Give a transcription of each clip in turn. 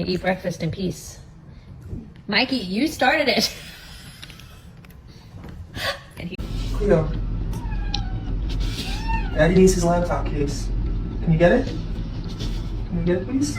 gonna eat breakfast in peace. Mikey, you started it. Cleo. Daddy needs his laptop case. Can you get it? Can you get it, please?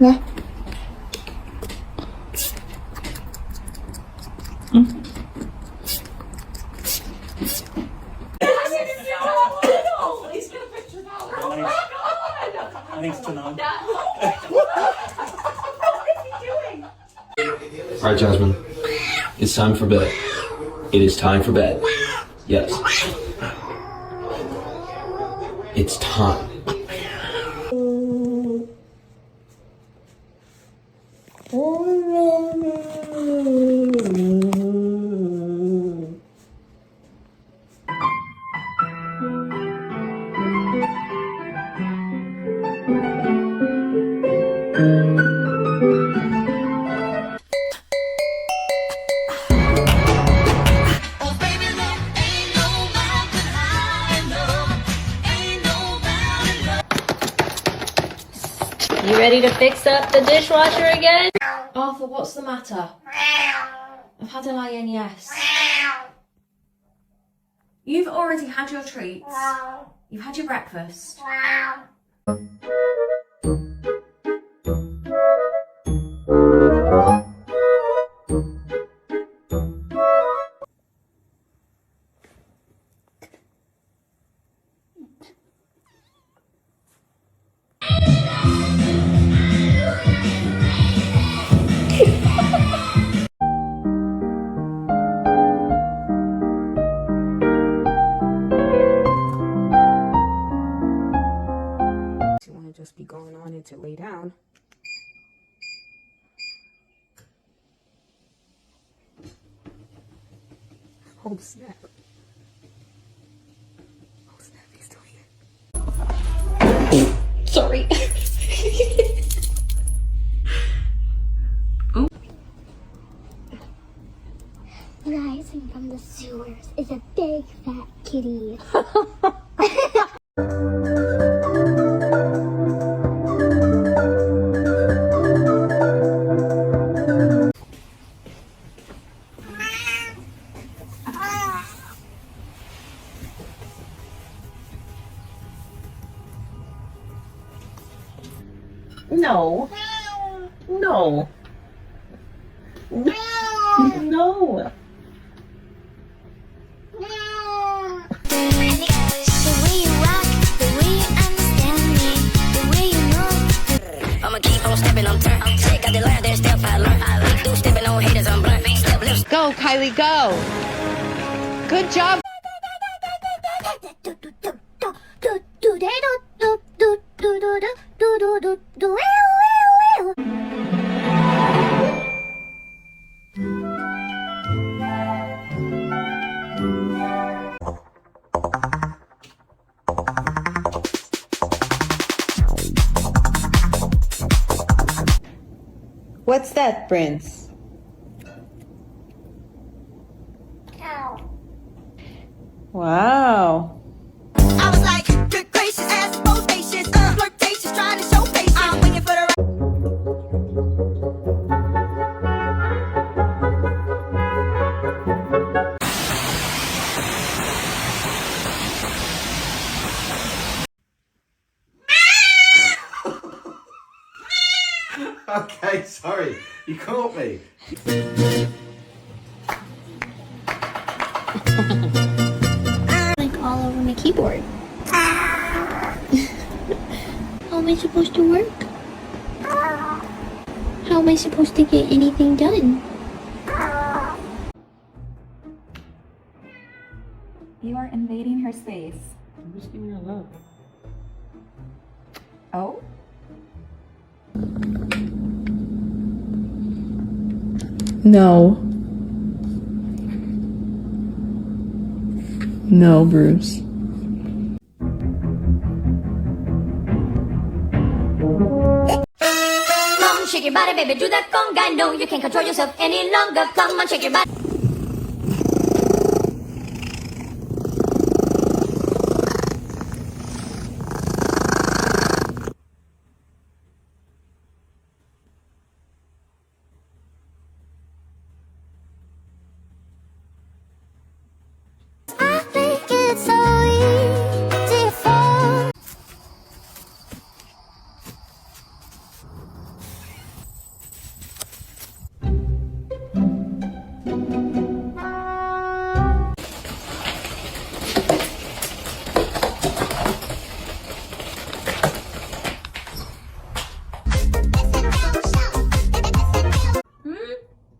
Yeah. Alright, Jasmine. It's time for bed. It is time for bed. Yes. It's time. You ready to fix up the dishwasher again? Arthur, what's the matter? I've had an INES. You've already had your treats. You've had your breakfast. You want to just be going on it to lay down. Oh snap. Oh snap, he's doing it. Sorry. Rising from the sewers is a big fat kitty. No. No. No. Go, Kylie, go! Good job! What's that, Prince? Wow. I was like, good gracious, ass bodacious, flirtatious, trying to show patience. I'm waiting for the Okay, sorry. You caught me. Like all over my keyboard. How am I supposed to work? How am I supposed to get anything done? You are invading her space. Just give me your love. Oh? No. No, Bruce. Come on, shake your body, baby, do that conga. No, you can't control yourself any longer. Come on, shake your body. I think it's so easy for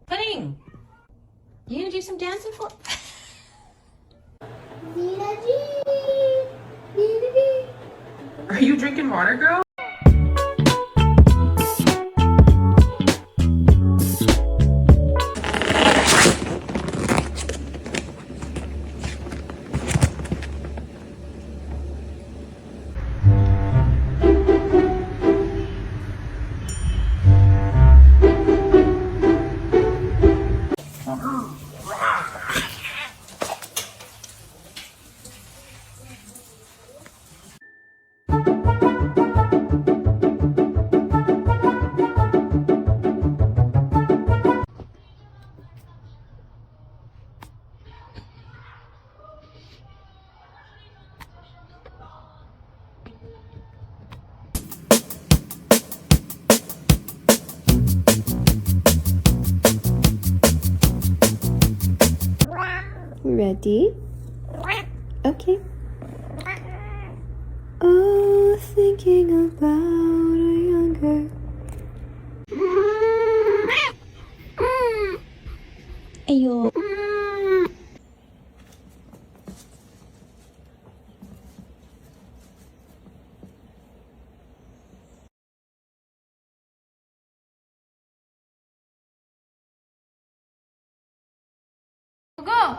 Pudding, you gonna do some dancing for? Are you drinking water, girl? Ready? Okay. Oh, thinking about a younger. Ayo. Go.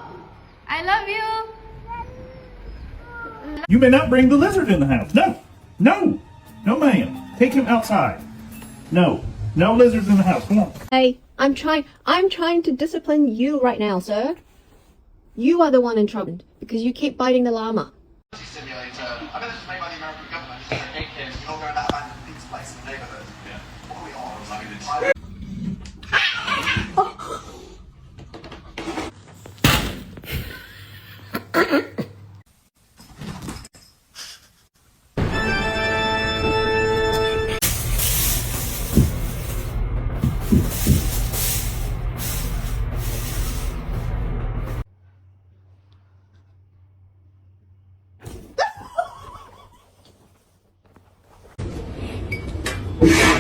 I love you. You may not bring the lizard in the house. No, no, no, ma'am. Take him outside. No, no lizards in the house. Come on. Hey, I'm trying to discipline you right now, sir. You are the one in trouble because you keep biting the llama. Simulator. I bet this was made by the American government. Just hey kids, you're all going to that abandoned pizza place in the neighborhood. Yeah. What are we on? Like an entire. Yeah.